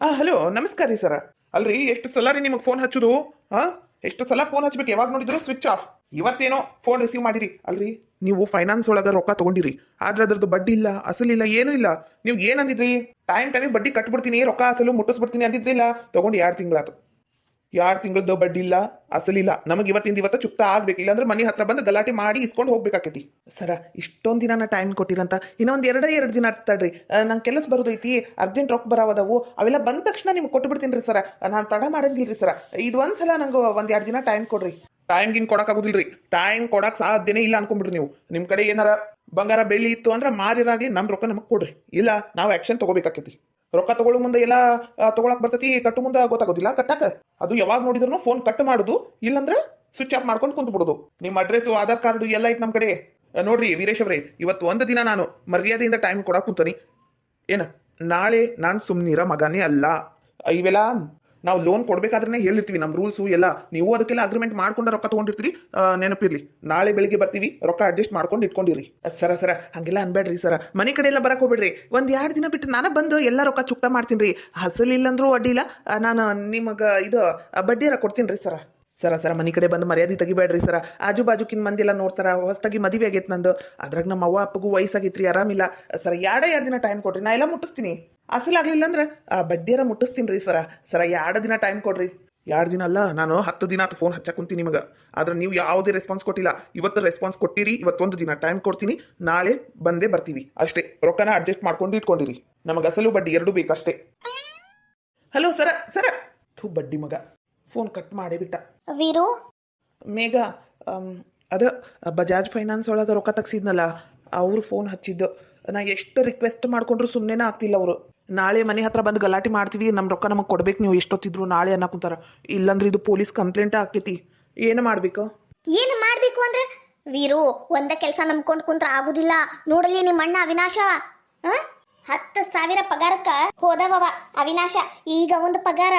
Hello ನಮಸ್ಕಾರ ರೀ ಸರ. ಅಲ್ರಿ ಎಷ್ಟು ಸಲ ರೀ ನಿಮಗೆ ಫೋನ್ ಹಚ್ಚುದು? ಹಾ, ಎಷ್ಟು ಸಲ ಫೋನ್ ಹಚ್ಬೇಕು, ಯಾವಾಗ ನೋಡಿದ್ರು ಸ್ವಿಚ್ ಆಫ್. ಇವತ್ತೇನೋ ಫೋನ್ ರಿಸೀವ್ ಮಾಡಿರಿ. ಅಲ್ರಿ ನೀವು ಫೈನಾನ್ಸ್ ಒಳಗ ರೊಕ್ಕ ತಗೊಂಡಿರಿ, ಆದ್ರೆ ಅದ್ರದ್ದು ಬಡ್ಡಿ ಇಲ್ಲ, ಅಸಲಿಲ್ಲ, ಏನೂ ಇಲ್ಲ. ನೀವು ಏನಂದಿದ್ರಿ? ಟೈಮಿಗೆ ಬಡ್ಡಿ ಕಟ್ಬಿಡ್ತೀನಿ, ರೊಕ್ಕ ಅಸಲು ಮುಟ್ಟಿಸ್ಬಿಡ್ತೀನಿ ಅಂದಿದ್ರಿಲ್ಲ. ತಗೊಂಡು 2 ತಿಂಗಳಾತು. 2 ತಿಂಗಳದ್ದು ಬಡ್ಡಿ ಇಲ್ಲ, ಅಸಲಿಲ್ಲ. ನಮಗೆ ಇವತ್ತಿಂದ ಇವತ್ತ ಚುಕ್ತ ಆಗ್ಬೇಕು, ಇಲ್ಲಾಂದ್ರೆ ಮನೆ ಹತ್ರ ಬಂದು ಗಲಾಟೆ ಮಾಡಿ ಇಸ್ಕೊಂಡು ಹೋಗ್ಬೇಕಾಕೈತಿ. ಸರ ಇಷ್ಟೊಂದು ದಿನ ನಾ ಟೈಮ್ ಕೊಟ್ಟಿರಂತ ಇನ್ನೊಂದು ಎರಡು ದಿನ ತಡ್ರಿ. ನಂಗೆ ಕೆಲಸ ಬರೋದೈತಿ, ಅರ್ಜೆಂಟ್ ರೊಕ್ಕ ಬರಾವದವು, ಅವೆಲ್ಲ ಬಂದ ತಕ್ಷಣ ನಿಮ್ಗೆ ಕೊಟ್ಟು ಬಿಡ್ತೀನಿ ರೀ ಸರ. ನಾನು ತಡ ಮಾಡಂಗಿಲ್ರಿ ಸರ. ಇದು ಒಂದ್ಸಲ ನಂಗೆ 1-2 ದಿನ ಟೈಮ್ ಕೊಡ್ರಿ. ಟೈಮ್ಗಿನ್ ಕೊಡಕ್ಕಾಗೋದಿಲ್ರಿ. ಟೈಮ್ ಕೊಡಕ್ ಸಾಧ್ಯನೇ ಇಲ್ಲ ಅನ್ಕೊಂಡ್ಬಿಡ್ರಿ ನೀವು. ನಿಮ್ಮ ಕಡೆ ಏನಾರ ಬಂಗಾರ ಬೆಳ್ಳಿ ಇತ್ತು ಅಂದ್ರೆ ಮಾರಿರಾಗಿ ನಮ್ಮ ರೊಕ್ಕ ನಮಗೆ ಕೊಡ್ರಿ, ಇಲ್ಲ ನಾವು ಆಕ್ಷನ್ ತಗೋಬೇಕಾಕೈತಿ. ರೊಕ್ಕ ತಗೊಳ್ಳೋ ಮುಂದೆ ಎಲ್ಲ ತಗೊಳಕ್ ಬರ್ತೈತಿ, ಕಟ್ಟು ಮುಂದೆ ಗೊತ್ತಾಗೋದಿಲ್ಲ ಕಟ್ಟಾಕ. ಅದು ಯಾವಾಗ ನೋಡಿದ್ರು ಫೋನ್ ಕಟ್ ಮಾಡುದು, ಇಲ್ಲಂದ್ರೆ ಸ್ವಿಚ್ ಆಫ್ ಮಾಡ್ಕೊಂಡು ಕುಂತ್ ಬಿಡುದು. ನಿಮ್ಮ ಅಡ್ರೆಸ್, ಆಧಾರ್ ಕಾರ್ಡು ಎಲ್ಲ ಐತೆ ನಮ್ಮ ಕಡೆ. ನೋಡ್ರಿ ವೀರೇಶ್ ಅವ್ರೆ, ಇವತ್ತು ಒಂದು ದಿನ ನಾನು ಮರ್ಯಾದೆಯಿಂದ ಟೈಮ್ ಕೊಡಕ್ ಕುಂತಾನಿ. ಏನ ನಾಳೆ ನಾನು ಸುಮ್ನಿರ ಮಗನೇ ಅಲ್ಲ. ಇವೆಲ್ಲ ನಾವು ಲೋನ್ ಕೊಡ್ಬೇಕಾದ್ರೆ ಹೇಳಿರ್ತೀವಿ, ನಮ್ಮ ರೂಲ್ಸು ಎಲ್ಲ. ನೀವು ಅದಕ್ಕೆಲ್ಲ ಅಗ್ರಿಮೆಂಟ್ ಮಾಡ್ಕೊಂಡು ರೊಕ್ಕ ತಗೊಂಡಿರ್ತೀರಿ, ನೆನಪಿರ್ಲಿ. ನಾಳೆ ಬೆಳಿಗ್ಗೆ ಬರ್ತೀವಿ, ರೊಕ್ಕ ಅಡ್ಜಸ್ಟ್ ಮಾಡ್ಕೊಂಡು ಇಟ್ಕೊಂಡಿರಿ. ಸರ ಹಂಗೆಲ್ಲ ಅನ್ಬೇಡ್ರಿ ಸರ. ಮನೆ ಕಡೆ ಎಲ್ಲ ಬರಕ್ ಹೋಗ್ಬೇಡ್ರಿ. 1-2 ದಿನ ಬಿಟ್ಟು ನಾನು ಬಂದು ಎಲ್ಲ ರೊಕ್ಕ ಚುಕ್ತ ಮಾಡ್ತೀನಿ ರೀ. ಹಸಲಿಲ್ಲಂದ್ರೂ ಅಡ್ಡಿಲ್ಲ, ನಾನು ನಿಮಗೆ ಇದು ಬಡ್ಡಿಯರ ಕೊಡ್ತೀನಿ ರೀ ಸರ. ಸರ ಮನೆ ಕಡೆ ಬಂದು ಮರ್ಯಾದೆ ತೆಗಿಬೇಡ್ರಿ ಸರ. ಆಜು ಬಾಜುಕಿನ ಮಂದಿ ಎಲ್ಲ ನೋಡ್ತಾರ. ಹೊಸದಾಗಿ ಮದುವೆ ಆಗೈತೆ ನಂದು, ಅದ್ರಾಗ ನಮ್ಮ ಅವ್ವ ಅಪ್ಪಗೂ ವಯಸ್ಸಾಗೈತ್ರಿ, ಆರಾಮಿಲ್ಲ ಸರ. 2 ದಿನ ಟೈಮ್ ಕೊಡ್ರಿ, ನಾ ಎಲ್ಲ ಮುಟ್ಟಿಸ್ತೀನಿ. ಅಸಲಾಗ್ಲಿಲ್ಲ ಅಂದ್ರೆ ಬಡ್ಡಿಯರ ಮುಟ್ಟಿಸ್ತೀನಿ ರೀ ಸರ. 2 ದಿನ ಟೈಮ್ ಕೊಡ್ರಿ. 2 ದಿನ ಅಲ್ಲ, ನಾನು 10 ದಿನ ಆತು ಫೋನ್ ಹಚ್ಚಕ್ ಕುಂತೀನಿ ನಿಮಗೆ. ಆದ್ರೆ ನೀವು ಯಾವುದೇ ರೆಸ್ಪಾನ್ಸ್ ಕೊಟ್ಟಿಲ್ಲ. ಇವತ್ತು ರೆಸ್ಪಾನ್ಸ್ ಕೊಟ್ಟಿರಿ, ಇವತ್ತೊಂದು ದಿನ ಟೈಮ್ ಕೊಡ್ತೀನಿ, ನಾಳೆ ಬಂದೇ ಬರ್ತೀವಿ ಅಷ್ಟೇ. ರೊಕ್ಕನ ಅಡ್ಜಸ್ಟ್ ಮಾಡ್ಕೊಂಡು ಇಟ್ಕೊಂಡಿರಿ. ನಮಗೆ ಅಸಲು ಬಡ್ಡಿ 2 ಬೇಕಷ್ಟೇ. ಹಲೋ ಸರ ಬಡ್ಡಿ ಮಗ ಫೋನ್ ಕಟ್ ಮಾಡೇ ಬಿಟ್ಟ. ವೀರು, ಮೇಘ, ಅದ ಬಜಾಜ್ ಫೈನಾನ್ಸ್ ಒಳಗೆ ರೊಕ್ಕ ತಗ್ಸಿದ್ನಲ್ಲ, ಅವ್ರು ಫೋನ್ ಹಚ್ಚಿದ್ದು. ನಾ ಎಷ್ಟು ರಿಕ್ವೆಸ್ಟ್ ಮಾಡ್ಕೊಂಡ್ರು ಸುಮ್ಮನೆ ಆಗ್ತಿಲ್ಲ ಅವರು. ನಾಳೆ ಮನೆ ಹತ್ರ ಬಂದು ಗಲಾಟೆ ಮಾಡ್ತೀವಿ, ನಮ್ಮ ರೊಕ್ಕ ನಮಗೆ ಕೊಡ್ಬೇಕು ನೀವು ಎಷ್ಟೊತ್ತಿದ್ರು ನಾಳೆ ಅನ್ನಕುಂತಾರ. ಇಲ್ಲಂದ್ರೆ ಇದು ಪೊಲೀಸ್ ಕಂಪ್ಲೇಂಟ್ ಆಕೈತಿ. ಏನು ಮಾಡ್ಬೇಕು ಅಂದ್ರೆ ವೀರು, ಒಂದ ಕೆಲಸ ನಂಬ್ಕೊಂಡು ಕುಂತ್ರ ಆಗುದಿಲ್ಲ. ನೋಡಲಿ ನಿಮ್ಮ ಅಣ್ಣ ಅವಿನಾಶ 10,000 ಪಗಾರಕ್ಕ ಹೋದವ ಅವಿನಾಶ. ಈಗ ಒಂದು ಪಗಾರ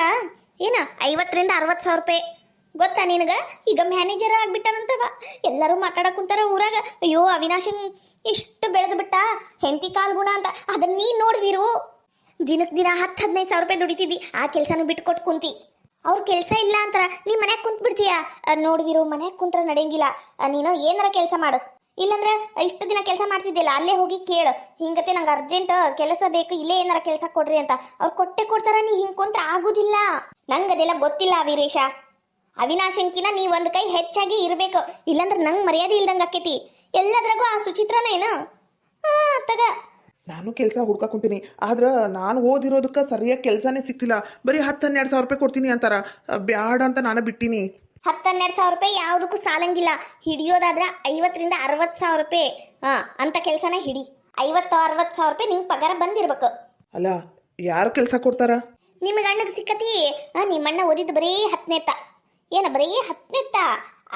ಏನ 50,000-60,000 ರೂಪಾಯಿ. ಗೊತ್ತಾ ನಿನಗ? ಈಗ ಮ್ಯಾನೇಜರ್ ಆಗ್ಬಿಟ್ಟಾನಂತವ. ಎಲ್ಲರೂ ಮಾತಾಡಕ್ ಕುಂತಾರ ಊರಾಗ. ಅಯ್ಯೋ ಅವಿನಾಶನ್ ಇಷ್ಟು ಬೆಳೆದು ಬಿಟ್ಟ, ಹೆಂಡತಿ ಕಾಲ್ ಗುಣ ಅಂತ. ಅದನ್ನ ನೀನ್ ನೋಡ್ವೀರು, ದಿನಕ್ಕೆ ದಿನ 10-15,000 ರೂಪಾಯಿ ದುಡಿತಿದ್ದಿ. ಆ ಕೆಲಸನೂ ಬಿಟ್ಕೊಟ್ಟು ಕುಂತಿ. ಅವ್ರ ಕೆಲಸ ಇಲ್ಲ ಅಂತಾರ, ನೀ ಮನ್ಯಾಗ ಕುಂತ್ ಬಿಡ್ತೀಯ. ನೋಡ್ವಿರು, ಮನ್ಯಾಗ ಕುಂತ್ರ ನಡೆಯಂಗಿಲ್ಲ. ನೀನು ಏನಾರ ಕೆಲಸ ಮಾಡು, ಇಲ್ಲಂದ್ರೆ ಇಷ್ಟು ದಿನ ಕೆಲಸ ಮಾಡ್ತಿದ್ದಿಲ್ಲ ಅಲ್ಲೇ ಹೋಗಿ ಕೇಳು. ಹಿಂಗತೆ ನಂಗೆ ಅರ್ಜೆಂಟ್ ಕೆಲಸ ಬೇಕು, ಇಲ್ಲೇ ಏನಾರ ಕೆಲಸ ಕೊಡ್ರಿ ಅಂತ. ಅವ್ರು ಕೊಡ್ತಾರ. ನೀ ಹಿಂಗ್ ಕುಂತ್ರ ಆಗುದಿಲ್ಲ. ನಂಗದೆಲ್ಲ ಗೊತ್ತಿಲ್ಲ ವೀರೇಶ. ಅವಿನಾಶಂಕಿನ ನೀ ಒಂದ್ ಕೈ ಹೆಚ್ಚಾಗಿ ಇರ್ಬೇಕು, ಇಲ್ಲಂದ್ರೆ ನಂಗೆ ಮರ್ಯಾದೆ ಇಲ್ದಂಗ ಆಕೈತಿ. ಎಲ್ಲದ್ರಾಗೂ ಆ ಸುಚಿತ್ರನ ಏನು ತಗ. ನಾನು ಕೆಲಸ ಹುಡ್ಕ ಕುಂತೀನಿ, ಆದ್ರೆ ನಾನು ಓದಿರೋದಕ್ಕೆ ಸರಿಯಾಗಿ ಕೆಲಸನೇ ಸಿಗ್ತಿಲ್ಲ. ಬರೀ 10-12 ಸಾವಿರ ರೂಪಾಯಿ ಕೊಡ್ತೀನಿ ಅಂತಾರ. ಬ್ಯಾಡ ಅಂತ ನಾನು ಬಿಟ್ಟಿನಿ. 10-12 ರೂಪಾಯಿ ಯಾವುದಕ್ಕೂ ಸಾಲಂಗಿಲ್ಲ. ಹಿಡಿಯೋದಾದ್ರ 50,000-60,000 ರೂಪಾಯಿ ಅಂತ ಕೆಲಸನ ಹಿಡಿ. 50-60,000 ರೂಪಾಯಿ ನಿಂಗೆ ಪಗಾರ ಬಂದಿರ್ಬೇಕು. ಅಲ್ಲ, ಯಾರು ಕೆಲಸ ಕೊಡ್ತಾರ? ನಿಮಗೆ ಅಣ್ಣಗೆ ಸಿಕ್ಕತಿ. ನಿಮ್ಮಣ್ಣ ಓದಿದ್ದು ಬರೀ 10ನೇ ಎತ್ತ. ಏನ ಬರೀ 10ನೇ ಎತ್ತ,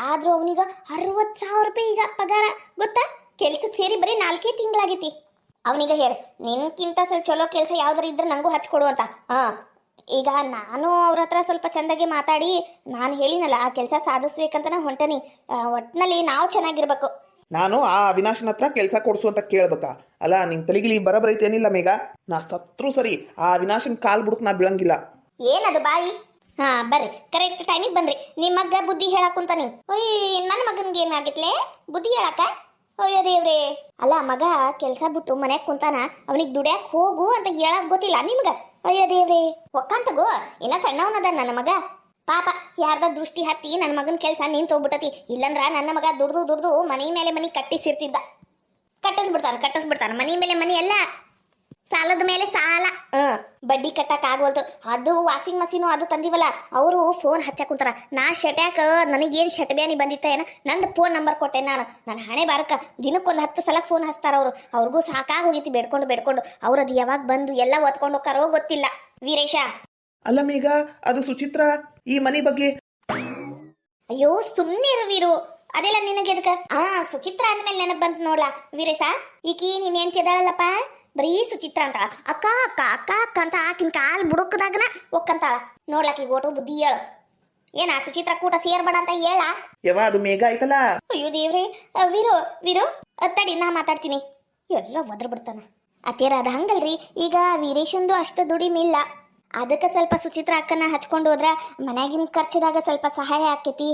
ಆದ್ರೂ ಅವನಿಗ 60,000 ರೂಪಾಯಿ ಈಗ ಪಗಾರ. ಗೊತ್ತಾ? ಕೆಲ್ಸಕ್ಕೆ ಸೇರಿ ಬರೀ 4 ತಿಂಗಳಾಗೈತಿ. ಅವನಿಗ ಹೇಳ, ನಿನ್ಕಿಂತ ಸ್ವಲ್ಪ ಚಲೋ ಕೆಲಸ ಯಾವ್ದಾರ ಇದ್ರೆ ನಂಗೂ ಹಚ್ಕೊಡು ಅಂತ. ಈಗ ನಾನು ಅವ್ರ ಹತ್ರ ಸ್ವಲ್ಪ ಚಂದಾಗಿ ಮಾತಾಡಿ, ನಾನು ಹೇಳಿನಲ್ಲ ಆ ಕೆಲಸ ಸಾಧಿಸ್ಬೇಕಂತ ನಾ ಹೊಂಟನಿ. ಒಟ್ಟಿನಲ್ಲಿ ನಾವು ಚೆನ್ನಾಗಿರ್ಬೇಕು. ನಾನು ಆ ಅವಿನಾಶನ ಹತ್ರ ಕೆಲಸ ಕೊಡ್ಸು ಅಂತ ಕೇಳ್ಬೇಕಾ? ಅಲ್ಲ, ನಿನ್ ತಲೆಗಿಲಿ ಬರಬರೈತೇನಿಲ್ಲ ಮೇಘ. ನಾ ಸತ್ರು ಸರಿ, ಆ ಅವಿನಾಶನ್ ಕಾಲ್ ಬಿಡುಕ್ ನಾ ಬೀಳಂಗಿಲ್ಲ. ಏನದು ಬಾಯಿ? ಬರ್ರಿ, ಕರೆಕ್ಟ್ ಟೈಮಿಗೆ ಬನ್ರಿ. ನಿಮ್ಮ ಮಗ ಬುದ್ಧಿ ಹೇಳಕ್ ಕುಂತಾನಿ. ಒಯ್, ನನ್ನ ಮಗನ್ಗೆ ಏನಾಗಿತ್ಲೆ ಬುದ್ಧಿ ಹೇಳಕ? ಅಯ್ಯೋ ದೇವ್ರೇ. ಅಲ್ಲ, ಮಗ ಕೆಲಸ ಬಿಟ್ಟು ಮನ್ಯಾಗ ಕುಂತಾನ, ಅವನಿಗೆ ದುಡ್ಯಾಕ್ ಹೋಗು ಅಂತ ಹೇಳಕ್ ಗೊತ್ತಿಲ್ಲ ನಿಮ್ಗ? ಅಯ್ಯೋ ದೇವ್ರೇ, ಒಕ್ಕಂತಗೋ. ಇನ್ನ ಸಣ್ಣವನದ ನನ್ನ ಮಗ. ಪಾಪ ಯಾರ್ದ ದೃಷ್ಟಿ ಹತ್ತಿ ನನ್ನ ಮಗನ ಕೆಲಸ ನಿಂತೋಗ್ಬಿಟ್ಟತಿ. ಇಲ್ಲಂದ್ರ ನನ್ನ ಮಗ ದುಡ್ದು ಮನಿ ಮೇಲೆ ಮನಿ ಕಟ್ಟಿಸಿರ್ತಿದ್ದ. ಕಟ್ಟಿಸ್ಬಿಡ್ತಾನ ಮನಿ ಮೇಲೆ ಮನಿ ಎಲ್ಲ. ಸಾಲದ ಮೇಲೆ ಸಾಲ, ಬಡ್ಡಿ ಕಟ್ಟಕ್ ಆಗೋಲ್ತು. ಅದು ವಾಷಿಂಗ್ ಮಷೀನು ಅದು ತಂದಿವಲ್ಲ, ಅವರು ಫೋನ್ ಹಚ್ಚಕ್ ಕುಂತಾರ. ನಾ ಶಟ್ಯಾಕ ನನಗೇನು ಶಟ್ ಬ್ಯಾನಿ ಬಂದಿತ್ತ ಏನ, ನಂದು ಫೋನ್ ನಂಬರ್ ಕೊಟ್ಟೆ ನಾನು. ನನ್ನ ಹಣೆ ಬಾರಕ ದಿನಕ್ಕೊಂದು 10 ಸಲ ಫೋನ್ ಹಚ್ತಾರ ಅವರು. ಅವ್ರಿಗೂ ಸಾಕಾಗಿ ಹೋಗಿತಿ ಬೇಡ್ಕೊಂಡು. ಅವ್ರದ್ದು ಯಾವಾಗ ಬಂದು ಎಲ್ಲ ಒತ್ಕೊಂಡು ಹೋಗ್ತಾರೋ ಗೊತ್ತಿಲ್ಲ. ವೀರೇಶ, ಅಲ್ಲ ಮೇಘ, ಅದು ಸುಚಿತ್ರ ಈ ಮನೆ ಬಗ್ಗೆ. ಅಯ್ಯೋ ಸುಮ್ಮನೆ ಇರು ವೀರು, ಅದೆಲ್ಲ ನಿನಗೆ ಎದಕ? ಸುಚಿತ್ರ ಅಂದ್ಮೇಲೆ ನೆನಪು ಬಂತು ನೋಡ್ಲಾ ವೀರೇಶ. ಈಕಿ ನೀನ್ ಏನ್ ತಿದಾಳಲ್ಲಪ್ಪ, ಬರೀ ಸುಚಿತ್ರ ಅಂತ ಅಕ್ಕ ಅಂತ ಆಕಿನ ಕಾಲ್ ಬುಡಕದಾಗನ ಒಕ್ಕಂತಾಳ. ನೋಡ್ಲಾಕಿ ಓಟು ಬುದ್ಧಿ ಹೇಳು. ಏನ ಸುಚಿತ್ರ ಕೂಟ ಸೇರ್ಬೇಡ ಅಂತ ಹೇಳ? ಯಾವ ಅದು ಮೇಘ ಆಯ್ತಲ್ಲ. ಅಯ್ಯೋ ದೇವ್ರಿ. ವೀರು ತಡಿ, ನಾ ಮಾತಾಡ್ತೀನಿ. ಎಲ್ಲ ಒದ್ರ ಬಿಡ್ತಾನ. ಅತ್ತೇರ ಅದ ಹಂಗಲ್ರಿ, ಈಗ ವೀರೇಶಂದು ಅಷ್ಟು ದುಡಿಮಿಲ್ಲ. ಅದಕ್ಕೆ ಸ್ವಲ್ಪ ಸುಚಿತ್ರ ಅಕ್ಕನ ಹಚ್ಕೊಂಡು ಹೋದ್ರ ಮನ್ಯಾಗಿನ ಖರ್ಚಿದಾಗ ಸ್ವಲ್ಪ ಸಹಾಯ ಆಕೈತಿ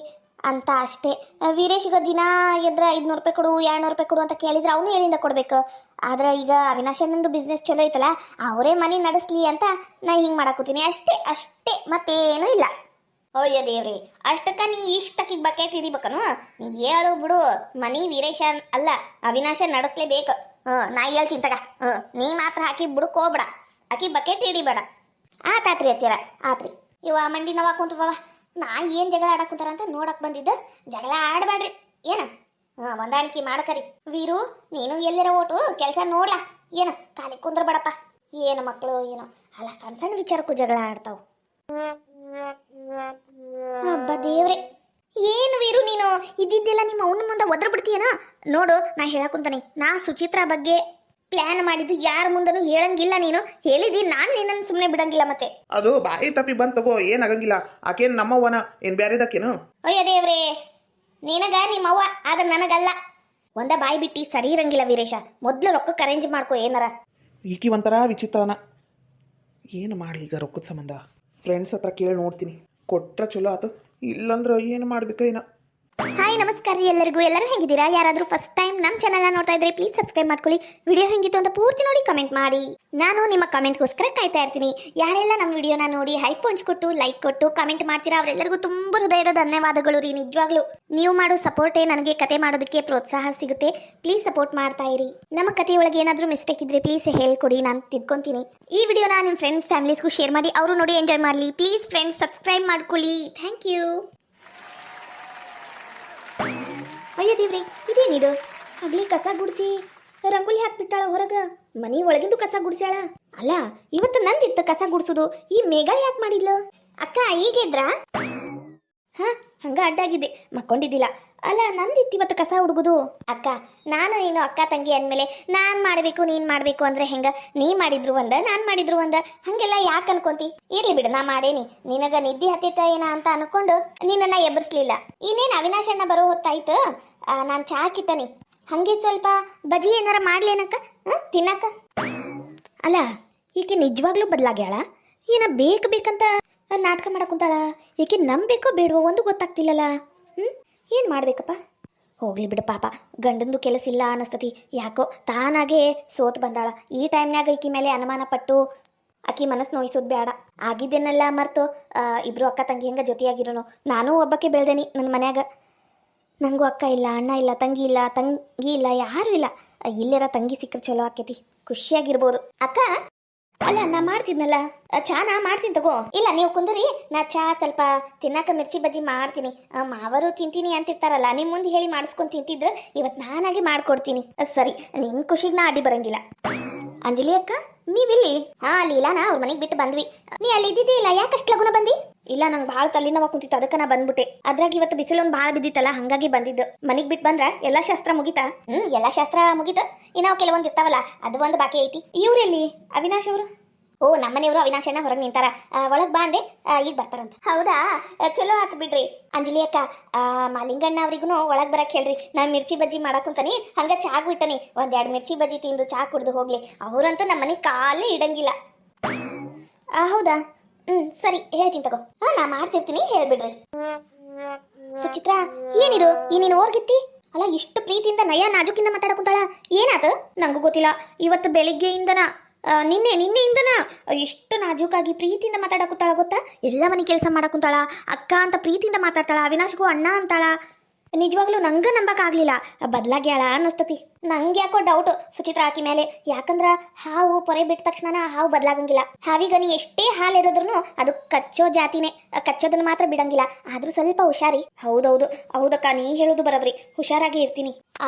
ಅಂತ ಅಷ್ಟೇ. ವೀರೇಶ್ಗ ದಿನ ಎದ್ರ 500 ರೂಪಾಯಿ ಕೊಡು 200 ರೂಪಾಯಿ ಕೊಡು ಅಂತ ಕೇಳಿದ್ರೆ ಅವನು ಎಲ್ಲಿಂದ ಕೊಡ್ಬೇಕು. ಆದ್ರೆ ಈಗ ಅವಿನಾಶಣ್ಣಂದು ಬಿಸ್ನೆಸ್ ಚಲೋ ಐತಲ್ಲ, ಅವರೇ ಮನೆ ನಡೆಸ್ಲಿ ಅಂತ ನಾ ಹಿಂಗೆ ಮಾಡಾಕೋತೀನಿ ಅಷ್ಟೇ ಅಷ್ಟೇ, ಮತ್ತೇನೂ ಇಲ್ಲ. ಅಯ್ಯೋ ದೇವ್ರಿ, ಅಷ್ಟಕ್ಕ ನೀ ಇಷ್ಟಕ್ಕಿಗೆ ಬಕೆಟ್ ಹಿಡಿಬೇಕನು? ನೀ ಹೇಳು ಬಿಡು, ಮನಿ ವೀರೇಶ ಅಲ್ಲ ಅವಿನಾಶ ನಡೆಸ್ಲೇಬೇಕು. ನಾ ಹೇಳ್ತೀನಿ ತಗ. ನೀ ಮಾತ್ರ ಹಾಕಿ ಬಿಡಕ್ ಹೋಗ್ಬೇಡ, ಆಕಿ ಬಕೆಟ್ ಹಿಡಿಬೇಡ. ಆತಾತ್ರಿ ಅತ್ತೀರ, ಆತ್ರಿ. ಇವ ಮಂಡಿ ನೋವಾ ಕುಂತವ, ನಾ ಏನು ಜಗಳ ಆಡಕ್ ಕುಂತಾರ ಅಂತ ನೋಡಕ್ ಬಂದಿದ್ದ. ಜಗಳ ಆಡಬೇಡ್ರಿ ಏನ, ಹೊಂದಾಣಿಕೆ ಮಾಡ್ಕರಿ. ವೀರು, ನೀನು ಎಲ್ಲಿರ ಓಟು ಕೆಲಸ ನೋಡ್ಲಾ, ಏನು ಖಾಲಿ ಕುಂದ್ರ ಬೇಡಪ್ಪ. ಏನು ಮಕ್ಕಳು ಏನೋ ಅಲ್ಲ, ಸಣ್ಣ ಸಣ್ಣ ವಿಚಾರಕ್ಕೂ ಜಗಳ ಆಡ್ತಾವ. ಹಬ್ಬ ದೇವ್ರೆ, ಏನು ವೀರು ನೀನು ಇದ್ದಿದ್ದೆಲ್ಲ ನಿಮ್ಮ ಅವನ ಮುಂದೆ ಒದ್ರ ಬಿಡ್ತೀಯನ? ನೋಡು, ನಾ ಹೇಳಕುಂತಾನೆ, ನಾ ಸುಚಿತ್ರಾ ಬಗ್ಗೆ ಪ್ಲಾನ್ ಮಾಡಿದ್ದು ಯಾರ ಮುಂದನು ಹೇಳಂಗಿಲ್ಲ. ನೀನು ಹೇಳಿದಿ, ನಾನು ನಿನ್ನನ್ನು ಸುಮ್ಮನೆ ಬಿಡಂಗಿಲ್ಲ. ಮತ್ತೆ ಅದು ಬಾಯಿ ತಪ್ಪಿ ಬಂದ್ ತಗೋ, ಏನಾಗಂಗಿಲ್ಲ. ಆಕೇನ್ ನಮ್ಮವ್ವನ ಏನ್ ಬ್ಯಾರೆದಕ್ಕೇನು? ಅಯ್ಯ ದೇವ್ರೆ, ನಿನಗ ನಿಮ್ಮವ್ವ, ಆದ್ರೆ ನನಗಲ್ಲ. ಒಂದ ಬಾಯಿ ಬಿಟ್ಟು ಸರಿ ಇರಂಗಿಲ್ಲ ವೀರೇಶ. ಮೊದ್ಲು ರೊಕ್ಕಕ್ಕೆ ಅರೇಂಜ್ ಮಾಡ್ಕೊ ಏನಾರ. ಈಕಿ ಒಂಥರ ವಿಚಿತ್ರನ. ಏನು ಮಾಡ್ಲಿ ಈಗ ರೊಕ್ಕದ ಸಂಬಂಧ? ಫ್ರೆಂಡ್ಸ್ ಹತ್ರ ಕೇಳಿ ನೋಡ್ತೀನಿ, ಕೊಟ್ರ ಚಲೋ ಆತು, ಇಲ್ಲಂದ್ರೆ ಏನು ಮಾಡ್ಬೇಕ ಏನೋ. ಹಾಯ್ ನಮಸ್ಕಾರ ರೀ ಎಲ್ಲರಿಗೂ. ಎಲ್ಲರೂ ಹೆಂಗಿದ್ದೀರಾ? ಯಾರಾದರೂ ಫಸ್ಟ್ ಟೈಮ್ ನಮ್ಮ ಚಾನಲ್ನ ನೋಡ್ತಾ ಇದ್ರೆ ಪ್ಲೀಸ್ ಸಬ್ಸ್ಕ್ರೈಬ್ ಮಾಡ್ಕೊಳ್ಳಿ. ವಿಡಿಯೋ ಹೆಂಗಿತ್ತು ಅಂತ ಪೂರ್ತಿ ನೋಡಿ ಕಮೆಂಟ್ ಮಾಡಿ. ನಾನು ನಿಮ್ಮ ಕಮೆಂಟ್ಗೋಸ್ಕರ ಕಾಯ್ತಾ ಇರ್ತೀನಿ. ಯಾರೆಲ್ಲ ನಮ್ಮ ವಿಡಿಯೋನ ನೋಡಿ ಹೈ ಪಾಯಿಂಟ್ಸ್ ಕೊಟ್ಟು ಲೈಕ್ ಕೊಟ್ಟು ಕಮೆಂಟ್ ಮಾಡ್ತೀರಾ ಅವರೆಲ್ಲರಿಗೂ ತುಂಬ ಹೃದಯದ ಧನ್ಯವಾದಗಳು ರೀ. ನಿಜವಾಗ್ಲೂ ನೀವು ಮಾಡೋ ಸಪೋರ್ಟೇ ನನಗೆ ಕತೆ ಮಾಡೋದಕ್ಕೆ ಪ್ರೋತ್ಸಾಹ ಸಿಗುತ್ತೆ. ಪ್ಲೀಸ್ ಸಪೋರ್ಟ್ ಮಾಡ್ತಾ ಇರಿ. ನಮ್ಮ ಕಥೆಯೊಳಗೆ ಏನಾದರೂ ಮಿಸ್ಟೇಕ್ ಇದ್ರೆ ಪ್ಲೀಸ್ ಹೇಳ್ಕೊಡಿ, ನಾನು ತಿದ್ಕೊಂತೀನಿ. ಈ ವಿಡಿಯೋನ ನಿಮ್ಮ ಫ್ರೆಂಡ್ಸ್ ಫ್ಯಾಮಿಲೀಸ್ಗೂ ಶೇರ್ ಮಾಡಿ, ಅವರು ನೋಡಿ ಎಂಜಾಯ್ ಮಾಡಲಿ. ಪ್ಲೀಸ್ ಫ್ರೆಂಡ್ಸ್ ಸಬ್ಸ್ಕ್ರೈಬ್ ಮಾಡ್ಕೊಳ್ಳಿ. Thank you. ಅಯ್ಯೋ ದೇವ್ರಿ, ಇದೇನಿದು? ಆಗ್ಲಿ ಕಸ ಗುಡಿಸಿ ರಂಗೋಲಿ ಹಾಕ್ಬಿಟ್ಟಾಳ ಹೊರಗ. ಮನಿ ಒಳಗಿಂದು ಕಸ ಗುಡಿಸ್ಯಾಳ. ಅಲ್ಲ, ಇವತ್ತು ನಂದಿತ್ತು ಕಸ ಗುಡಿಸೋದು, ಈ ಮೇಘ ಯಾಕೆ ಮಾಡಿದ್ಲ? ಅಕ್ಕ ಈಗಿದ್ರಾ? ಹಾ, ಹಂಗ ಅಡ್ಡಾಗಿದ್ದೆ, ಮಕ್ಕೊಂಡಿದ್ದಿಲ್ಲ. ಅಲ್ಲ, ನಂದಿತ್ತು ಇವತ್ತು ಕಸ ಹುಡುಗುದು. ಅಕ್ಕ, ನಾನು ನೀನು ಅಕ್ಕ ತಂಗಿ ಅಂದಮೇಲೆ ನಾನು ಮಾಡಬೇಕು ನೀನು ಮಾಡಬೇಕು ಅಂದ್ರೆ ಹೆಂಗ? ನೀ ಮಾಡಿದ್ರು ಒಂದ, ನಾನು ಮಾಡಿದ್ರು ಒಂದ, ಹಂಗೆಲ್ಲ ಯಾಕೆ ಅನ್ಕೊಂತಿ? ಇರ್ಲಿ ಬಿಡು, ನಾ ಮಾಡೇನಿ. ನಿನಗ ನಿದ್ದೆ ಹತ್ತಿತ್ತ ಏನ ಅಂತ ಅನ್ಕೊಂಡು ನಿನ್ನನ್ನ ಎಬ್ಬರಿಸ್ಲಿಲ್ಲ. ಇನ್ನೇನು ಅವಿನಾಶಣ್ಣ ಬರೋ ಹೊತ್ತಾಯ್ತು, ನಾನು ಚಾ ಹಾಕಿಟ್ಟನಿ. ಹಂಗೆ ಸ್ವಲ್ಪ ಬಜಿ ಏನಾರ ಮಾಡ್ಲೇನಕ್ಕ ತಿನ್ನಕ್ಕ? ಅಲ್ಲ, ಈಕೆ ನಿಜವಾಗ್ಲೂ ಬದಲಾಗ್ಯಾಳ ಏನ? ಬೇಕಂತ ನಾಟಕ ಮಾಡಕ್ ಕುಂತಾಳ. ಈಕೆ ನಂಬೇಕೋ ಬೇಡವೋ ಒಂದು ಗೊತ್ತಾಗ್ತಿಲ್ಲಲ್ಲ. ಏನು ಮಾಡ್ಬೇಕಪ್ಪ? ಹೋಗ್ಲಿ ಬಿಡು ಪಾಪ, ಗಂಡಂದು ಕೆಲಸ ಇಲ್ಲ ಅನ್ನಿಸ್ತತಿ. ಯಾಕೋ ತಾನಾಗೆ ಸೋತ್ ಬಂದಾಳ. ಈ ಟೈಮ್ನಾಗ ಈಕಿ ಮೇಲೆ ಅನುಮಾನ ಪಟ್ಟು ಆಕಿ ಮನಸ್ಸು ನೋಯಿಸೋದು ಬೇಡ. ಆಗಿದ್ದೇನೆಲ್ಲ ಮರ್ತು ಇಬ್ರು ಅಕ್ಕ ತಂಗಿ ಹೆಂಗ ಜೊತೆಯಾಗಿರೋನು. ನಾನು ಒಬ್ಬಕ್ಕೆ ಬೆಳ್ದೇನಿ ನನ್ನ ಮನ್ಯಾಗ. ನನಗೂ ಅಕ್ಕ ಇಲ್ಲ, ಅಣ್ಣ ಇಲ್ಲ, ತಂಗಿ ಇಲ್ಲ, ಯಾರೂ ಇಲ್ಲ. ಇಲ್ಲೆರ ತಂಗಿ ಸಿಕ್ಕರೆ ಚಲೋ ಆಕೈತಿ, ಖುಷಿಯಾಗಿರ್ಬೋದು. ಅಕ್ಕ, ಅಲ್ಲ ನಾ ಮಾಡ್ತಿದ್ನಲ್ಲ ಚಾ, ನಾ ಮಾಡ್ತೀನಿ ತಗೋ. ಇಲ್ಲ ನೀವು ಕುಂದರಿ, ನಾ ಚಾ ಸ್ವಲ್ಪ ತಿನ್ನಾಕ ಮಿರ್ಚಿ ಬಜ್ಜಿ ಮಾಡ್ತೀನಿ. ಮಾವರು ತಿಂತೀನಿ ಅಂತಿರ್ತಾರಲ್ಲ, ನಿಮ್ಮ ಮುಂದೆ ಹೇಳಿ ಮಾಡಿಸ್ಕೊಂಡು ತಿಂತಿದ್ರು, ಇವತ್ತು ನಾನಾಗೆ ಮಾಡ್ಕೊಡ್ತೀನಿ. ಸರಿ, ನಿನ್ನ ಖುಷಿಗೆ ನಾ ಅಡ್ಡಿ ಬರಂಗಿಲ್ಲ. ಅಂಜಲಿ ಅಕ್ಕ, ನೀವಿಲ್ಲಿ? ಹಾ, ಲೀಲಾನ ಅವ್ರ ಮನೆಗೆ ಬಿಟ್ಟು ಬಂದ್ವಿ. ನೀ ಅಲ್ಲಿ ಇದ್ದಿದ್ದಿ ಇಲ್ಲ, ಯಾಕಷ್ಟು ಲಗುನ ಬಂದಿ? ಇಲ್ಲ, ನಂಗೆ ಭಾಳ ತಲೆನೋವು ಕುಂತಿತ್ತು, ಅದಕ್ಕೆ ನಾ ಬಂದ್ಬಿಟ್ಟೆ. ಅದ್ರಾಗ ಇವತ್ತು ಬಿಸಿಲೊಂದು ಭಾಳ ಬಿದ್ದಿತ್ತಲ್ಲ, ಹಂಗಾಗಿ ಬಂದಿದ್ದು. ಮನೆಗೆ ಬಿಟ್ಟು ಬಂದ್ರ ಎಲ್ಲ ಶಾಸ್ತ್ರ ಮುಗಿತಾ? ಎಲ್ಲ ಶಾಸ್ತ್ರ ಮುಗಿತು. ಇನ್ನು ಕೆಲವೊಂದು ಇರ್ತಾವಲ್ಲ, ಅದು ಒಂದು ಬಾಕಿ ಐತಿ. ಇವ್ರೆಲ್ಲಿ? ಅವಿನಾಶ್ ಅವರು? ಓ, ನಮ್ಮನೆಯವರು ಅವಿನಾಶಣ್ಣ ಹೊರಗೆ ನಿಂತಾರ, ಒಳಗೆ ಬಾಂದೆ, ಈಗ ಬರ್ತಾರಂತ. ಹೌದಾ, ಚಲೋ ಆತು ಬಿಡ್ರಿ. ಅಂಜಲಿ ಅಕ್ಕ, ಮಾಲಿಂಗಣ್ಣ ಅವ್ರಿಗೂ ಒಳಗೆ ಬರಕ್ಕೆ ಹೇಳ್ರಿ. ನಾನು ಮಿರ್ಚಿ ಬಜ್ಜಿ ಮಾಡಾಕುಂತಾನಿ, ಹಂಗೆ ಚಾ ಬಿಟ್ಟನಿ. 1-2 ಮಿರ್ಚಿ ಬಜ್ಜಿ ತಿಂದು ಚಾ ಕುಡ್ದು ಹೋಗ್ಲಿ. ಅವರಂತೂ ನಮ್ಮ ಮನೆ ಕಾಲೇ ಇಡಂಗಿಲ್ಲ. ಹೌದಾ? ಸರಿ, ಹೇಳ್ತೀನಿ ತಗೋ. ನಾ ಮಾಡ್ತಿರ್ತೀನಿ, ಹೇಳ್ಬಿಡ್ರಿ. ಸುಚಿತ್ರಾ, ಏನಿದು ಈ ನೀನು ಓರ್ಗಿತ್ತಿ? ಅಲ್ಲ, ಇಷ್ಟು ಪ್ರೀತಿಯಿಂದ ನಯ ನಾಜುಕಿಂದ ಮಾತಾಡಕುಂತಾಳ, ಏನಾತ? ನಂಗೂ ಗೊತ್ತಿಲ್ಲ. ಇವತ್ತು ಬೆಳಿಗ್ಗೆಯಿಂದನ ನಿನ್ನೆಯಿಂದನ ಎಷ್ಟು ನಾಜೂಕಾಗಿ ಪ್ರೀತಿಯಿಂದ ಮಾತಾಡಕುಂತಾಳ ಗೊತ್ತಾ? ಎಲ್ಲ ಮನೆ ಕೆಲಸ ಮಾಡಕುಂತಾಳ, ಅಕ್ಕ ಅಂತ ಪ್ರೀತಿಯಿಂದ ಮಾತಾಡ್ತಾಳ, ಅವಿನಾಶ್ಗೂ ಅಣ್ಣ ಅಂತಾಳ. ನಿಜವಾಗ್ಲೂ ನಂಗೆ ನಂಬಕ್ಕಾಗಲಿಲ್ಲ. ಬದಲಾಗ್ಯಾಳ ಅನ್ನಿಸ್ತತಿ. ನಂಗೆ ಯಾಕೋ ಡೌಟು ಸುಚಿತ್ರಾ ಆಕಿ ಮೇಲೆ. ಯಾಕಂದ್ರೆ ಹಾವು ಪೊರೆ ಬಿಟ್ಟ ತಕ್ಷಣ ಹಾವು ಬದಲಾಗಂಗಿಲ್ಲ. ಹಾವಿಗ ನೀ ಎಷ್ಟೇ ಹಾಲು ಇರೋದ್ರೂ ಅದು ಕಚ್ಚೋ ಜಾತಿನೇ, ಕಚ್ಚೋದನ್ನ ಮಾತ್ರ ಬಿಡಂಗಿಲ್ಲ. ಆದ್ರೂ ಸ್ವಲ್ಪ ಹುಷಾರಿ. ಹೌದಕ್ಕ, ನೀ ಹೇಳೋದು ಬರಬ್ರಿ. ಹುಷಾರಾಗಿ ಇರ್ತೀನಿ.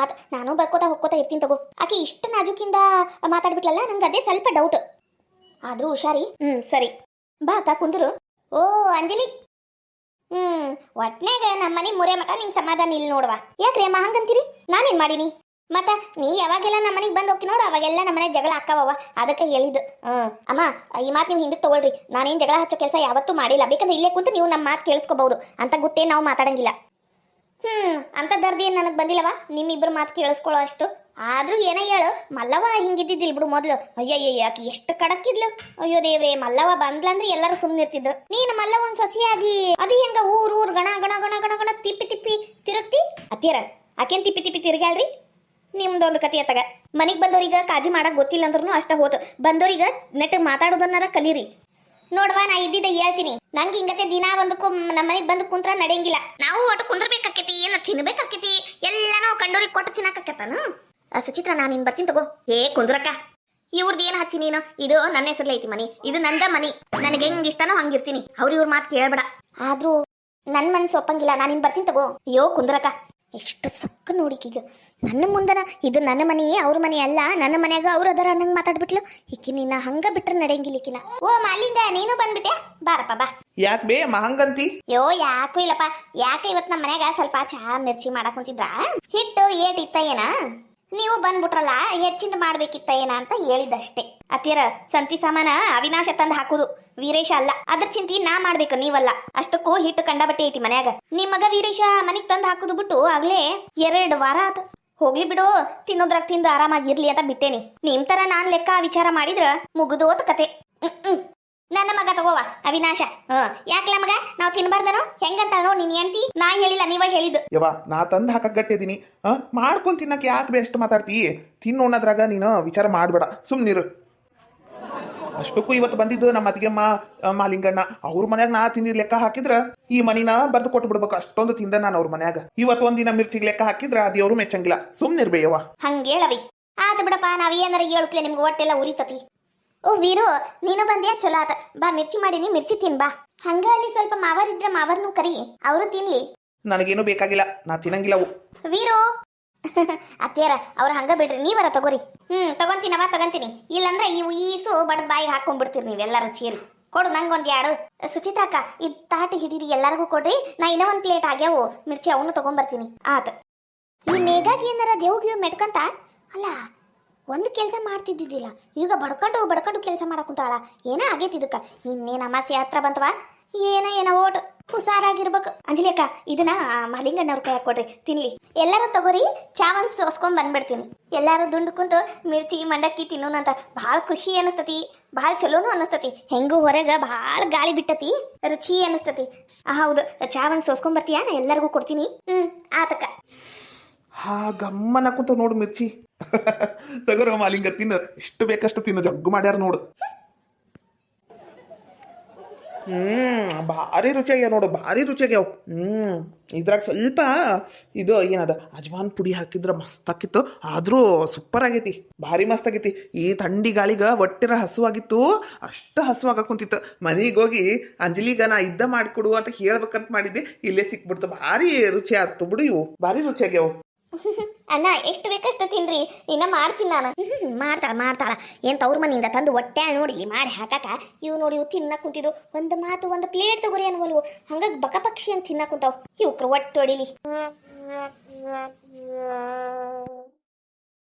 ನಾನು ಬರ್ಕೋತಾ ಹೋಗ್ಕೋತಾ ಇರ್ತೀನಿ ತಗೋ. ಆಕೆ ಇಷ್ಟು ನಾಜುಕಿಂದ ಮಾತಾಡ್ಬಿಟ್ಲಲ್ಲ, ನಂಗೆ ಅದೇ ಸ್ವಲ್ಪ ಡೌಟ್. ಆದ್ರೂ ಹುಷಾರಿ. ಸರಿ, ಬಾ ಅಕ್ಕ ಕುಂದ್ರು. ಓ ಅಂಜಲಿ, ಒಟ್ನಾಗ ನಮ್ಮನೆ ಮುರೆ ಮಠ ನಿಂಗೆ ಸಮಾಧಾನ ಇಲ್ಲಿ ನೋಡುವ. ಯಾಕ್ರಿ ಅಮ್ಮ ಹಂಗಂತೀರಿ? ನಾನೇನ್ ಮಾಡೀನಿ? ಮತ್ತ ನೀ ಯಾವಾಗೆಲ್ಲ ನಮ್ಮ ಮನೆಗೆ ಬಂದು ಹೋಗಿ ನೋಡು, ಅವಾಗೆಲ್ಲ ನಮ್ಮ ಮನೆ ಜಗಳ ಅಕ್ಕವವ, ಅದಕ್ಕೆ ಹೇಳಿದ್ದು. ಅಮ್ಮ, ಈ ಮಾತು ನೀವು ಹಿಂದಕ್ಕೆ ತಗೊಳ್ರಿ. ನಾನೇನು ಜಗಳ ಹಚ್ಚೋ ಕೆಲಸ ಯಾವತ್ತೂ ಮಾಡಿಲ್ಲ. ಬೇಕಂದ್ರೆ ಇಲ್ಲೇ ಕುಂತು ನೀವು ನಮ್ಮ ಮಾತು ಕೇಳಿಸ್ಕೋಬಹುದು. ಅಂತ ಗುಟ್ಟೆ ನಾವು ಮಾತಾಡಂಗಿಲ್ಲ. ಅಂತ ದರ್ದಿ ಏನು ನನಗೆ ಬಂದಿಲ್ಲವ, ನಿಮ್ಮಿಬ್ಬರು ಮಾತು ಕೇಳಿಸ್ಕೊಳ್ಳೋ ಅಷ್ಟು. ಆದ್ರೂ ಏನ ಹೇಳು ಮಲ್ಲವ ಹಿಂಗಿದ್ದಿದ್ದಿಲ್ ಬಿಡು ಮೊದ್ಲು. ಅಯ್ಯಯ್ಯ ಆಕಿ ಎಷ್ಟು ಕಡಕಿದ್ಲು. ಅಯ್ಯೋ ದೇವ್ರೆ, ಮಲ್ಲವ ಬಂದ್ಲಂದ್ರೆ ಎಲ್ಲರೂ ಸುಮ್ಮನಿರ್ತಿದ್ರು. ನೀನು ಮಲ್ಲವನ್ ಸೊಸೆಯಾಗಿ ಅದು ಹೆಂಗ ಊರ್ ಗಣ ಗಣ ಗಣ ಗಣ ಗಣ ತಿಪ್ಪಿ ತಿಪ್ಪಿ ತಿರುಗ್ತಿ ಅತ್ತೀರ. ಆಕೇನ್ ತಿಪ್ಪಿ ತಿಪ್ಪಿ ತಿರ್ಗ್ಯಾಳ್ರಿ? ನಿಮ್ದೊಂದು ಕತಿ ಅತ್ತಾಗ. ಮನಿಗ್ ಬಂದವ್ರಿಗೆ ಕಾಜಿ ಮಾಡಕ್ ಗೊತ್ತಿಲ್ಲ ಅಂದ್ರೂ ಅಷ್ಟ ಹೋತು. ಬಂದವ್ರಿಗ ನೆಟ್ಟಗ್ ಮಾತಾಡೋದನ್ನಾರ ಕಲೀರಿ. ನೋಡ್ವಾ, ನಾ ಇದ್ದಿದ್ದ ಹೇಳ್ತೀನಿ. ನಂಗೆ ಹಿಂಗತೆ ದಿನ ಒಂದಕ್ಕೂ ನಮ್ಮ ಮನೆಗೆ ಬಂದು ಕುಂತ್ರ ನಡೆಯಂಗಿಲ್ಲ. ನಾವು ಒಟ್ಟು ಕುಂದ್ರಬೇಕಾಕೈತಿ, ಏನ ತಿನ್ಬೇಕಾಕೈತಿ, ಎಲ್ಲಾನು ಕಂಡೋರಿಗೆ ಕೊಟ್ಟು ತಿನ್ನಕಾಕತ್ತಾನು. ಸುಚಿತ್ರ, ನಾನು ಇನ್ ಬರ್ತೀನಿ ತಗೋ. ಏ ಕುಂದ್ರಕ್ಕ, ಇವ್ರದ್ದು ಏನ್ ಹಚ್ಚಿ ನೀನು? ಇದು ನನ್ನ ಹೆಸರ್ಲಿ ಐತಿ ಮನಿ, ಇದು ನಂದ ಮನಿ. ನನಗೆ ಹೆಂಗ್ ಇಷ್ಟನೋ ಹಂಗಿರ್ತೀನಿ. ಇವ್ರ ಮಾತು ಕೇಳಬೇಡ. ಆದ್ರೂ ನನ್ ಮನ್ಸು ಒಪ್ಪಂಗಿಲ್ಲ. ನಾನು ಇನ್ ಬರ್ತೀನಿ ತಗೋ. ಅಯ್ಯೋ ಕುಂದ್ರಕ್ಕ, ಎಷ್ಟು ಸೊಕ್ಕ ನೋಡಿಕೀಗ. ನನ್ನ ಮುಂದನ ಇದು ನನ್ನ ಮನಿ, ಅವ್ರ ಮನಿ ಅಲ್ಲ. ನನ್ನ ಮನ್ಯಾಗ ಅವ್ರ ಅದರ ನಂಗೆ ಮಾತಾಡ್ಬಿಟ್ಲು. ಈಕಿ ನಿನ್ನ ಹಂಗ ಬಿಟ್ರೆ ನಡೆಯಂಗಿಲ್ಲ ಈಕಿನ. ಓ ಮಾಲಿಂದ, ನೀನು ಬಂದ್ಬಿಟ್ಟೆ? ಬಾರಪ್ಪ ಬಾ. ಯಾಕೆ ಬೇ ಹಂಗಂತಿ? ಯೋ ಯಾಕೂ ಇಲ್ಲಪ್ಪ. ಯಾಕೆ ಇವತ್ತು ನಮ್ಮ ಮನ್ಯಾಗ ಸ್ವಲ್ಪ ಚಹಾ ಮಿರ್ಚಿ ಮಾಡಕ್ ಕುಂತಿದ್ರ. ಹಿಟ್ಟು ಏಟ್ ಇತ್ತ ಏನ, ನೀವು ಬಂದ್ಬಿಟ್ರಲ್ಲ ಹೆಚ್ಚಿಂದ ಮಾಡ್ಬೇಕಿತ್ತ ಏನ ಅಂತ ಹೇಳಿದಷ್ಟೇ. ಅತ್ತೀರ, ಸಂತಿ ಸಾಮಾನ ಅವಿನಾಶ ತಂದು ಹಾಕುದು, ವೀರೇಶ ಅಲ್ಲ. ಅದ್ರ ಚಿಂತಿ ನಾ ಮಾಡ್ಬೇಕು, ನೀವಲ್ಲ. ಅಷ್ಟಕ್ಕೂ ಹಿಟ್ಟು ಕಂಡಬಟ್ಟೆ ಐತಿ ಮನ್ಯಾಗ. ನಿಮ್ ಮಗ ವೀರೇಶ ಮನಿಗ್ ತಂದು ಹಾಕುದು ಬಿಟ್ಟು ಆಗ್ಲೇ 2 ವಾರ ಆತು. ಹೋಗ್ಲಿ ಬಿಡು, ತಿನ್ನೋದ್ರಾಗ ತಿಂದು ಆರಾಮಾಗಿರ್ಲಿ ಅಂತ ಬಿಟ್ಟೇನಿ. ನಿಮ್ ತರ ನಾನ್ ಲೆಕ್ಕ ವಿಚಾರ ಮಾಡಿದ್ರ ಮುಗಿದೋತ್ ಕತೆ. ನನ್ನ ಮಗ ತಗೋವ ಅವಿನಾಶ. ಯಾಕಲ ಮಗ, ನಾವ್ ತಿನ್ಬಾರ್ದನೋ ಹೆಂಗಂತ ನೋ ನೀನ್ ಎಂತಿ. ನಾ ಹೇಳಿಲ್ಲ, ನೀವ ಹೇಳಿದ್ದು. ಯವ್ವ, ನಾ ತಂದು ಹಾಕಕ್ ಗಟ್ಟಿದೀನಿ. ಮಾಡ್ಕೊಂಡ್ ತಿನ್ನಕ್ ಯಾಕೆ ಬೇ ಎಷ್ಟು ಮಾತಾಡ್ತಿ? ತಿನ್ನೋಣದ್ರಾಗ ನೀನು ವಿಚಾರ ಮಾಡ್ಬೇಡ, ಸುಮ್ನಿರು. ಅಷ್ಟಕ್ಕೂ ಇವತ್ತು ಬಂದಿದ್ದು ನಮ್ಮ ಅತ್ತಿಗೆಮ್ಮ ಮಾಲಿಂಗಣ್ಣ. ಅವ್ರ ಮನ್ಯಾಗ ನಾ ತಿಂದಿದ್ ಲೆಕ್ಕ ಹಾಕಿದ್ರ ಈ ಮನಿನ ಬರ್ದು ಕೊಟ್ಟು ಬಿಡ್ಬೇಕು. ಅಷ್ಟೊಂದು ತಿಂದ ನಾನು ಅವ್ರ ಮನ್ಯಾಗ. ಇವತ್ತು ಒಂದಿನ ಮಿರ್ಚಿಗೆ ಲೆಕ್ಕ ಹಾಕಿದ್ರ ಅದು ಅವ್ರು ಮೆಚ್ಚಂಗಿಲ್ಲ. ಸುಮ್ನಿರ್ಬೇಯವ್ವ. ಹಂಗೇಳವಿ ಆತ ಬಿಡಪ್ಪ. ನಾವ್ ಏನಾರ ಹೇಳುತ್ತಲೇ ನಿಮ್ಗೆ ಹೊಟ್ಟೆಲ್ಲ ಉರಿತತಿ. ಓ ವೀರು, ನೀನು ಬಂದ್ಯಾ? ಚಲೋ ಆತ. ಬಾ, ಮಿರ್ಚಿ ಮಾಡೀನಿ, ಮಿರ್ಚಿ ತಿನ್ ಬಾ. ಹಂಗ ಅಲ್ಲಿ ಸ್ವಲ್ಪ ಮಾವರಿದ್ರ ಮಾವರ್ನು ಕರಿ, ಅವರು ತಿನ್ಲಿ. ನನಗೇನು ಬೇಕಾಗಿಲ್ಲ, ನಾ ತಿನ್ನಂಗಿಲ್ಲ ಅವು. ವೀರು ಅತ್ಯಾರ ಅವ್ರ ಹಂಗ ಬಿಡ್ರಿ, ನೀವರ ತಗೋರಿ. ತಗೊಂತೀನವ, ತಗೊಂತೀನಿ. ಇಲ್ಲಂದ್ರ ಇವು ಈಸು ಬಡದ್ ಬಾಯಿಗೆ ಹಾಕೊಂಡ್ಬಿಡ್ತೀರಿ ನೀವೆಲ್ಲರೂ ಸೇರಿ. ಕೊಡು ನಂಗೊಂದ್ 2. ಸುಚಿತಾಕ, ಈ ತಾಟಿ ಹಿಡೀರಿ, ಎಲ್ಲರಿಗೂ ಕೊಡ್ರಿ. ನಾ ಇನ್ನೂ ಒಂದ್ ಪ್ಲೇಟ್ ಆಗ್ಯಾವು ಮಿರ್ಚಿ, ಅವನು ತಗೊಂಡ್ಬರ್ತೀನಿ. ಆತ. ಈ ಮೇಘಾಗ ಏನಾರ ದೇವ್ಗಿವ್ ಮೆಟ್ಕಂತ ಅಲ್ಲ, ಒಂದು ಕೆಲಸ ಮಾಡ್ತಿದ್ದಿದ್ದಿಲ್ಲ. ಈಗ ಬಡ್ಕೊಂಡು ಕೆಲಸ ಮಾಡಕ್ಕಂತಾಳ. ಏನ ಆಗೈತಿ ಇದಕ್ಕ. ಇನ್ನೇನು ಅಮಾಸೆ ಹತ್ರ ಬಂತವ, ಏನೋ ಓಟ್ ಹುಷಾರಾಗಿರ್ಬೇಕು. ಅಂಜಲಿ ಅಕ್ಕ, ಇದನ್ನ ಮಲಿಂಗಣ್ಣವ್ರ ಕೈ ಕೊಡ್ರಿ, ತಿನ್ಲಿ. ಎಲ್ಲರೂ ತಗೋರಿ, ಚಾವನ್ ಸೋಸ್ಕೊಂಡ್ ಬಂದ್ಬಿಡ್ತೀನಿ. ಎಲ್ಲಾರು ದುಂಡು ಕುಂತು ಮಿರ್ಚಿ ಮಂಡಕ್ಕಿ ತಿನ್ನೋಣಂತ. ಭಾಳ ಖುಷಿ ಅನಿಸ್ತತಿ, ಭಾಳ ಚಲೋನು ಅನಿಸ್ತತಿ. ಹೆಂಗೂ ಹೊರಗ ಭಾಳ ಗಾಳಿ ಬಿಟ್ಟತಿ, ರುಚಿ ಅನಿಸ್ತತಿ. ಹೌದು, ಚಾವನ್ ಸೋಸ್ಕೊಂಡ್ ಬರ್ತೀಯಾ? ನಾ ಎಲ್ಲರಿಗೂ ಕೊಡ್ತೀನಿ. ಆತಕ್ಕ. ಗಮ್ಮನ ಕುಂತ ನೋಡು ಮಿರ್ಚಿ. ತಗೋರ ಮಾಲಿಂಗ, ತಿನ್ನು. ಎಷ್ಟು ಬೇಕಷ್ಟು ತಿನ್ನು, ಜಗ್ಗು ಮಾಡ್ಯಾರ ನೋಡು. ಭಾರಿ ರುಚಿಯಾಗ್ಯಾವ ನೋಡು, ಭಾರಿ ರುಚಿಯಾಗ್ಯಾವ. ಇದ್ರಾಗ ಸ್ವಲ್ಪ ಇದು ಏನದ ಅಜ್ವಾನ್ ಪುಡಿ ಹಾಕಿದ್ರ ಮಸ್ತ್ ಆಕಿತ್ತು. ಆದ್ರೂ ಸೂಪರ್ ಆಗೈತಿ, ಭಾರಿ ಮಸ್ತ್ ಆಗೈತಿ. ಈ ಥಂಡಿ ಗಾಳಿಗ ಒಟ್ಟಿರ ಹಸುವಾಗಿತ್ತು, ಅಷ್ಟು ಹಸುವಾಗ ಕುಂತಿತ್ತು. ಮನೆಗೆ ಹೋಗಿ ಅಂಜಲಿಗ ನಾ ಇದ್ದ ಮಾಡಿಕೊಡು ಅಂತ ಹೇಳ್ಬೇಕಂತ ಮಾಡಿದ್ದೆ, ಇಲ್ಲೇ ಸಿಕ್ಬಿಡ್ತು. ಭಾರಿ ರುಚಿ ಆಯ್ತು ಬಿಡು, ಇವು ಭಾರಿ ರುಚಿಯಾಗ್ಯಾವ. ಅಣ್ಣ, ಎಷ್ಟು ಬೇಕಷ್ಟು ತಿನ್ರಿ, ಇನ್ನ ಮಾಡ್ತೀನಿ ನಾನು. ಮಾಡ್ತಾಳ. ಏನ್ ತವ್ರ ಮನೆಯಿಂದ ತಂದು ಹೊಟ್ಟೆ ನೋಡಿ ಮಾಡಿ ಹಾಕಾಕ. ಇವು ನೋಡಿ, ಇವು ತಿನ್ನಕ್ ಕುಂತಿದ್ದು. ಒಂದು ಮಾತು, ಒಂದು ಪ್ಲೇಟ್ ತಗೋರಿ ಅನ್ವಲ್ವು. ಹಂಗಾಗಿ ಬಕಪಕ್ಷಿ ಅಂತ ತಿನ್ನಕ್ ಕುಂತಾವ್. ಇವ್ಕ್ರ ಒಟ್ಟು ಹೊಡಿಲಿ.